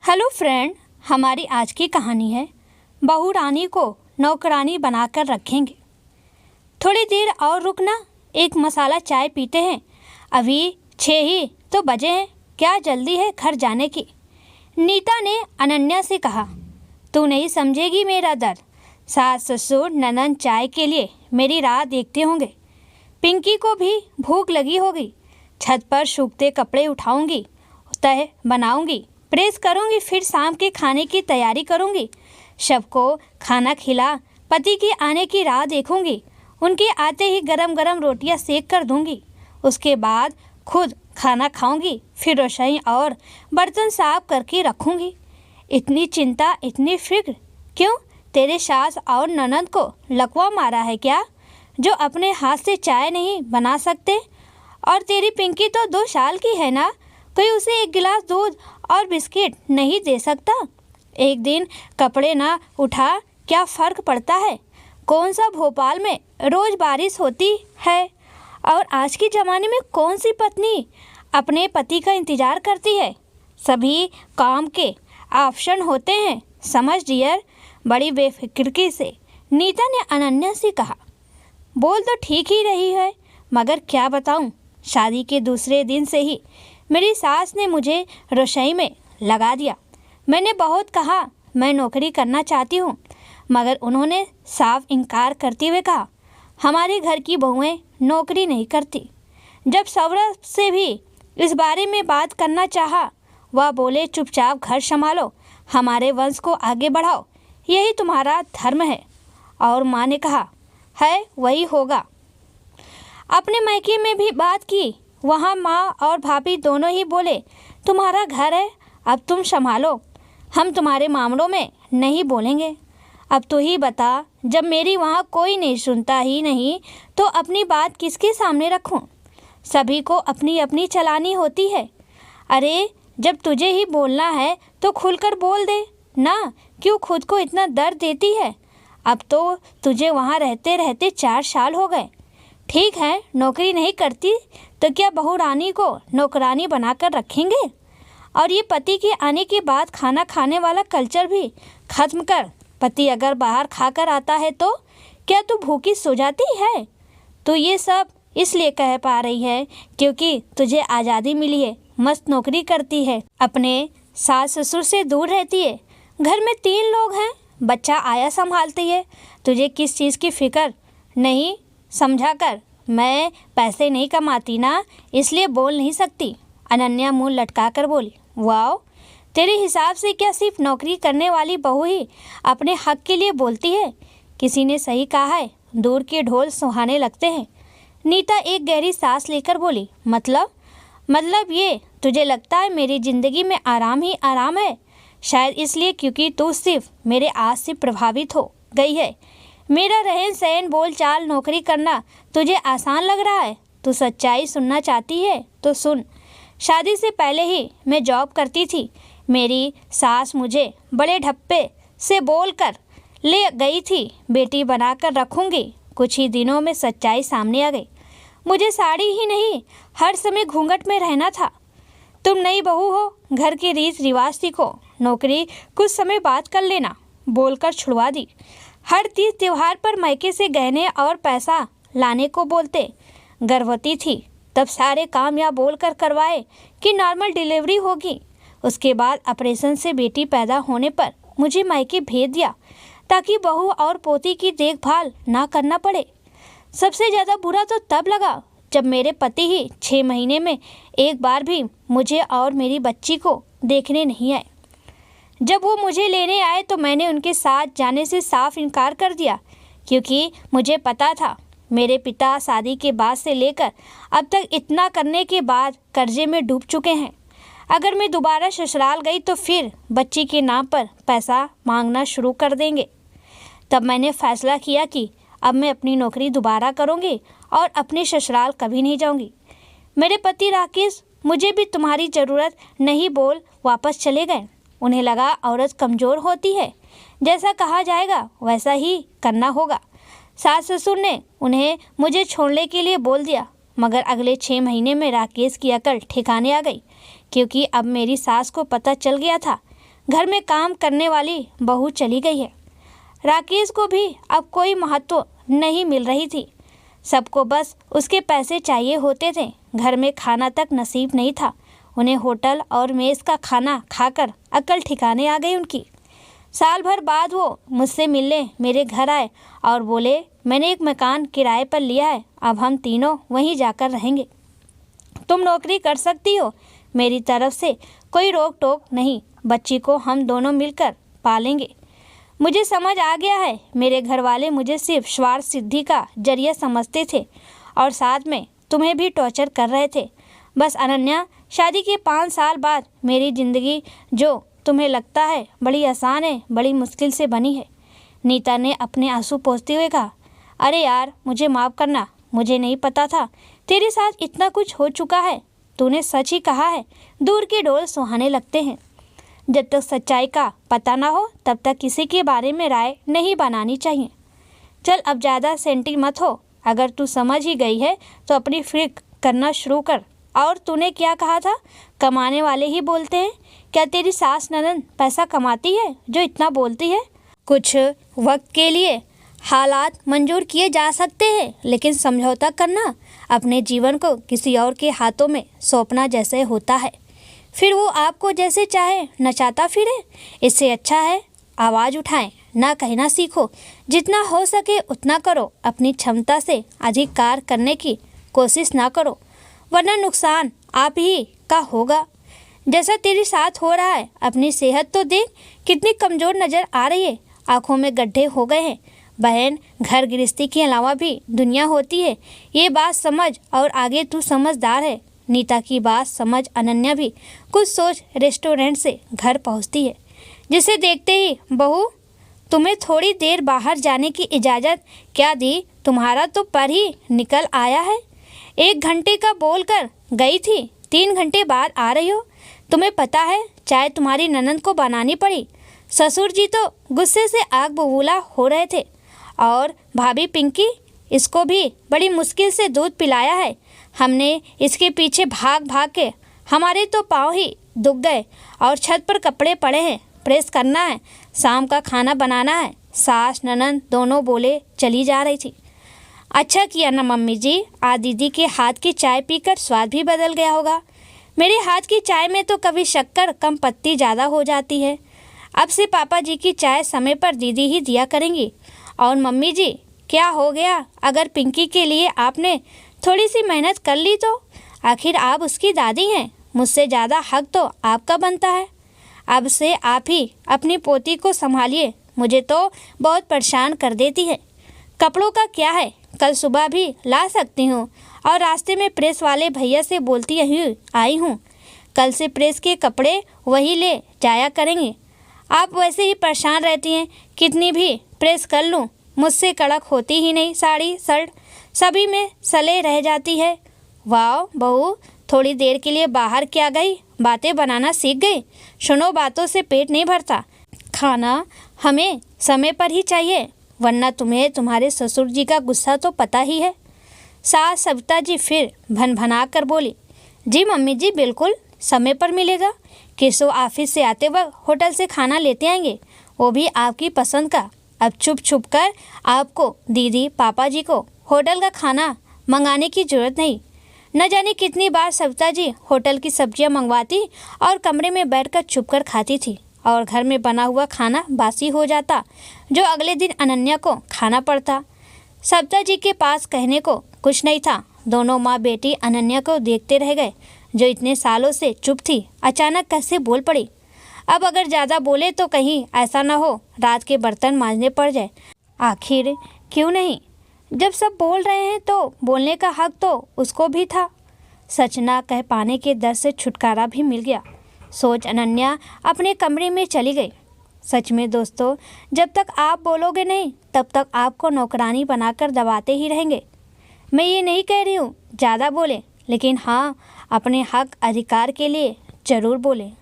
Hello friend, हमारी आज की कहानी है बहू रानी को नौकरानी बनाकर रखेंगे। थोड़ी देर और रुकना, एक मसाला चाय पीते हैं। अभी 6 ही तो बजे हैं, क्या जल्दी है घर जाने की? नीता ने अनन्या से कहा। तू नहीं समझेगी मेरा दर्द। सास ससुर ननद चाय के लिए मेरी राह देखते होंगे। पिंकी को भी भूख लगी होगी। छत पर सूखते कपड़े उठाऊंगी, तह बनाऊंगी, प्रेस करूंगी, फिर शाम के खाने की तैयारी करूंगी। सबको खाना खिला पति के आने की राह देखूंगी। उनके आते ही गरम गरम रोटियां सेक कर दूंगी। उसके बाद खुद खाना खाऊंगी, फिर रसोई और बर्तन साफ करके रखूंगी। इतनी चिंता, इतनी फिक्र क्यों? तेरे सास और ननद को लकवा मारा है क्या, जो अपने हाथ से चाय नहीं बना सकते? और तेरी पिंकी तो 2 साल की है ना, कोई उसे एक गिलास दूध और बिस्किट नहीं दे सकता? एक दिन कपड़े ना उठा, क्या फ़र्क पड़ता है? कौन सा भोपाल में रोज़ बारिश होती है? और आज के ज़माने में कौन सी पत्नी अपने पति का इंतज़ार करती है? सभी काम के ऑप्शन होते हैं, समझ डियर। बड़ी बेफिक्री से नीता ने अनन्या से कहा। बोल तो ठीक ही रही है, मगर क्या बताऊं, शादी के दूसरे दिन से ही मेरी सास ने मुझे रसोई में लगा दिया। मैंने बहुत कहा मैं नौकरी करना चाहती हूँ, मगर उन्होंने साफ इनकार करते हुए कहा हमारे घर की बहुएं नौकरी नहीं करती। जब सौरभ से भी इस बारे में बात करना चाहा, वह बोले चुपचाप घर संभालो, हमारे वंश को आगे बढ़ाओ, यही तुम्हारा धर्म है। और माँ ने कहा है वही होगा। अपने मायके में भी बात की, वहाँ माँ और भाभी दोनों ही बोले तुम्हारा घर है, अब तुम संभालो, हम तुम्हारे मामलों में नहीं बोलेंगे। अब तू ही बता, जब मेरी वहाँ कोई नहीं सुनता ही नहीं, तो अपनी बात किसके सामने रखूँ? सभी को अपनी अपनी चलानी होती है। अरे जब तुझे ही बोलना है तो खुलकर बोल दे ना, क्यों खुद को इतना दर्द देती है? अब तो तुझे वहाँ रहते रहते 4 साल हो गए। ठीक है, नौकरी नहीं करती तो क्या बहू रानी को नौकरानी बनाकर रखेंगे? और ये पति के आने के बाद खाना खाने वाला कल्चर भी खत्म कर। पति अगर बाहर खाकर आता है तो क्या तू भूखी सो जाती है? तो ये सब इसलिए कह पा रही है क्योंकि तुझे आज़ादी मिली है, मस्त नौकरी करती है, अपने सास ससुर से दूर रहती है, घर में 3 लोग हैं, बच्चा आया संभालती है। तुझे किस चीज़ की फिक्र नहीं? समझा कर, मैं पैसे नहीं कमाती ना, इसलिए बोल नहीं सकती। अनन्या मुंह लटका कर बोली। वाओ, तेरे हिसाब से क्या सिर्फ नौकरी करने वाली बहू ही अपने हक के लिए बोलती है? किसी ने सही कहा है, दूर के ढोल सुहाने लगते हैं। नीता एक गहरी सांस लेकर बोली। मतलब ये तुझे लगता है मेरी ज़िंदगी में आराम ही आराम है? शायद इसलिए क्योंकि तू सिर्फ मेरे आज से प्रभावित हो गई है। मेरा रहन सहन, बोल चाल, नौकरी करना तुझे आसान लग रहा है। तू सच्चाई सुनना चाहती है तो सुन। शादी से पहले ही मैं जॉब करती थी। मेरी सास मुझे बड़े ढप्पे से बोलकर ले गई थी, बेटी बनाकर रखूंगी। कुछ ही दिनों में सच्चाई सामने आ गई। मुझे साड़ी ही नहीं, हर समय घूंघट में रहना था। तुम नई बहू हो, घर के रीत रिवाज सीखो, नौकरी कुछ समय बाद कर लेना, बोलकर छुड़वा दी। हर तीज त्योहार पर मायके से गहने और पैसा लाने को बोलते। गर्भवती थी तब सारे काम या बोलकर करवाए कि नॉर्मल डिलीवरी होगी। उसके बाद ऑपरेशन से बेटी पैदा होने पर मुझे मायके भेज दिया ताकि बहू और पोती की देखभाल ना करना पड़े। सबसे ज़्यादा बुरा तो तब लगा जब मेरे पति ही 6 महीने में एक बार भी मुझे और मेरी बच्ची को देखने नहीं आए। जब वो मुझे लेने आए तो मैंने उनके साथ जाने से साफ इनकार कर दिया, क्योंकि मुझे पता था मेरे पिता शादी के बाद से लेकर अब तक इतना करने के बाद कर्जे में डूब चुके हैं। अगर मैं दोबारा ससुराल गई तो फिर बच्ची के नाम पर पैसा मांगना शुरू कर देंगे। तब मैंने फैसला किया कि अब मैं अपनी नौकरी दोबारा करूँगी और अपने ससुराल कभी नहीं जाऊँगी। मेरे पति राकेश मुझे भी तुम्हारी ज़रूरत नहीं बोल वापस चले गए। उन्हें लगा औरत कमज़ोर होती है, जैसा कहा जाएगा वैसा ही करना होगा। सास ससुर ने उन्हें मुझे छोड़ने के लिए बोल दिया, मगर अगले 6 महीने में राकेश की अकल ठिकाने आ गई, क्योंकि अब मेरी सास को पता चल गया था घर में काम करने वाली बहू चली गई है। राकेश को भी अब कोई महत्व नहीं मिल रही थी। सबको बस उसके पैसे चाहिए होते थे। घर में खाना तक नसीब नहीं था। उन्हें होटल और मेस का खाना खाकर अक्ल ठिकाने आ गई उनकी। साल भर बाद वो मुझसे मिलने मेरे घर आए और बोले, मैंने एक मकान किराए पर लिया है, अब हम तीनों वहीं जाकर रहेंगे। तुम नौकरी कर सकती हो, मेरी तरफ से कोई रोक टोक नहीं। बच्ची को हम दोनों मिलकर पालेंगे। मुझे समझ आ गया है, मेरे घर वाले मुझे सिर्फ स्वार्थ सिद्धि का जरिया समझते थे और साथ में तुम्हें भी टॉर्चर कर रहे थे। बस अनन्या, शादी के 5 साल बाद मेरी ज़िंदगी जो तुम्हें लगता है बड़ी आसान है, बड़ी मुश्किल से बनी है। नीता ने अपने आंसू पोंछते हुए कहा, अरे यार, मुझे माफ़ करना, मुझे नहीं पता था तेरे साथ इतना कुछ हो चुका है। तूने सच ही कहा है, दूर के डोल सुहाने लगते हैं। जब तक सच्चाई का पता ना हो तब तक किसी के बारे में राय नहीं बनानी चाहिए। चल अब ज़्यादा सेंटी मत हो। अगर तू समझ ही गई है तो अपनी फिक्र करना शुरू कर। और तूने क्या कहा था, कमाने वाले ही बोलते हैं? क्या तेरी सास ननद पैसा कमाती है जो इतना बोलती है? कुछ वक्त के लिए हालात मंजूर किए जा सकते हैं, लेकिन समझौता करना अपने जीवन को किसी और के हाथों में सौंपना जैसे होता है। फिर वो आपको जैसे चाहे नचाता फिरे। इससे अच्छा है आवाज़ उठाएं, ना कहना सीखो। जितना हो सके उतना करो। अपनी क्षमता से अधिक कार्य करने की कोशिश ना करो, वरना नुकसान आप ही का होगा। जैसा तेरे साथ हो रहा है। अपनी सेहत तो देख, कितनी कमज़ोर नज़र आ रही है। आँखों में गड्ढे हो गए हैं। बहन, घर गृहस्थी के अलावा भी दुनिया होती है, ये बात समझ। और आगे तू समझदार है। नीता की बात समझ अनन्या भी कुछ सोच रेस्टोरेंट से घर पहुंचती है, जिसे देखते ही, बहू, तुम्हें थोड़ी देर बाहर जाने की इजाज़त क्या दी? तुम्हारा तो पर ही निकल आया है। 1 घंटे का बोल कर गई थी, 3 घंटे बाद आ रही हो। तुम्हें पता है चाय तुम्हारी ननद को बनानी पड़ी। ससुर जी तो गुस्से से आग बबूला हो रहे थे। और भाभी पिंकी, इसको भी बड़ी मुश्किल से दूध पिलाया है। हमने इसके पीछे भाग भाग के हमारे तो पाँव ही दुख गए। और छत पर कपड़े पड़े हैं, प्रेस करना है, शाम का खाना बनाना है। सास ननद दोनों बोले चली जा रही थी। अच्छा किया ना मम्मी जी, आज दीदी के हाथ की चाय पीकर स्वाद भी बदल गया होगा। मेरे हाथ की चाय में तो कभी शक्कर कम पत्ती ज़्यादा हो जाती है। अब से पापा जी की चाय समय पर दीदी ही दिया करेंगी। और मम्मी जी, क्या हो गया अगर पिंकी के लिए आपने थोड़ी सी मेहनत कर ली तो? आखिर आप उसकी दादी हैं, मुझसे ज़्यादा हक तो आपका बनता है। अब से आप ही अपनी पोती को संभालिए, मुझे तो बहुत परेशान कर देती है। कपड़ों का क्या है, कल सुबह भी ला सकती हूँ। और रास्ते में प्रेस वाले भैया से बोलती हुई आई हूँ, कल से प्रेस के कपड़े वही ले जाया करेंगे। आप वैसे ही परेशान रहती हैं, कितनी भी प्रेस कर लूँ मुझसे कड़क होती ही नहीं। साड़ी शर्ट सभी में सले रह जाती है। वाह बहू, थोड़ी देर के लिए बाहर क्या गई, बातें बनाना सीख गई। सुनो, बातों से पेट नहीं भरता। खाना हमें समय पर ही चाहिए, वरना तुम्हें तुम्हारे ससुर जी का गुस्सा तो पता ही है। सास सविता जी फिर भनभना कर बोली, जी मम्मी जी, बिल्कुल समय पर मिलेगा। केशव ऑफिस से आते वक्त होटल से खाना लेते आएंगे, वो भी आपकी पसंद का। अब छुप छुप कर आपको दीदी पापा जी को होटल का खाना मंगाने की ज़रूरत नहीं। न जाने कितनी बार सविता जी होटल की सब्जियां मंगवाती और कमरे में बैठकर छुप कर खाती थी, और घर में बना हुआ खाना बासी हो जाता, जो अगले दिन अनन्या को खाना पड़ता। सविता जी के पास कहने को कुछ नहीं था। दोनों माँ बेटी अनन्या को देखते रह गए, जो इतने सालों से चुप थी, अचानक कैसे बोल पड़ी। अब अगर ज़्यादा बोले तो कहीं ऐसा ना हो रात के बर्तन मांजने पड़ जाए। आखिर क्यों नहीं, जब सब बोल रहे हैं तो बोलने का हक तो उसको भी था। सच ना कह पाने के डर से छुटकारा भी मिल गया, सोच अनन्या अपने कमरे में चली गई। सच में दोस्तों, जब तक आप बोलोगे नहीं तब तक आपको नौकरानी बनाकर दबाते ही रहेंगे। मैं ये नहीं कह रही हूँ ज़्यादा बोलें, लेकिन हाँ, अपने हक अधिकार के लिए ज़रूर बोलें।